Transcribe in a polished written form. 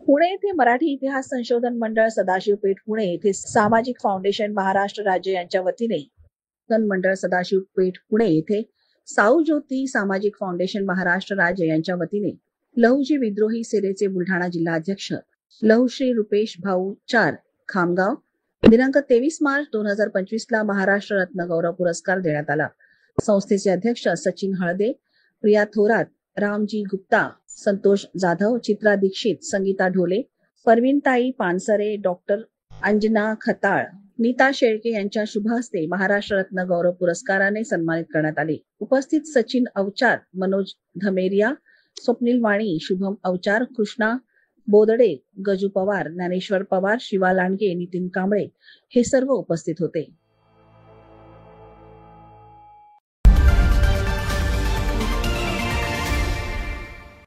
पुणे येथे मराठी इतिहास संशोधन मंडळ सदाशिव पेठ पुणे येथे सामाजिक फाउंडेशन महाराष्ट्र राज्य यांच्या वतीने मंडळ सदाशिव पेठ पुणे येथे साऊ ज्योती सामाजिक फाउंडेशन महाराष्ट्र राज्य यांच्या वतीने लहुजी विद्रोही सेनेचे बुलढाणा जिल्हाध्यक्ष लहुश्री रुपेश भाऊ चार खामगाव दिनांक 23 मार्च 2025 ला महाराष्ट्र रत्न गौरव पुरस्कार देण्यात आला। संस्थेचे अध्यक्ष सचिन हळदे, प्रिया थोरात, रामजी गुप्ता, संतोष जाधव, चित्रा दीक्षित, संगीता ढोले, परवीनताई पानसरे, डॉक्टर अंजना खताळ, नीता शेळके यांच्या शुभ हस्ते महाराष्ट्र रत्न गौरव पुरस्काराने सन्मानित करण्यात आले। उपस्थित सचिन अवचार, मनोज धमेरिया, स्वप्नील वाणी, शुभम अवचार, कृष्णा बोदडे, गजू पवार, ज्ञानेश्वर पवार, शिवा लांडगे, नितीन कांबळे हे सर्व उपस्थित होते।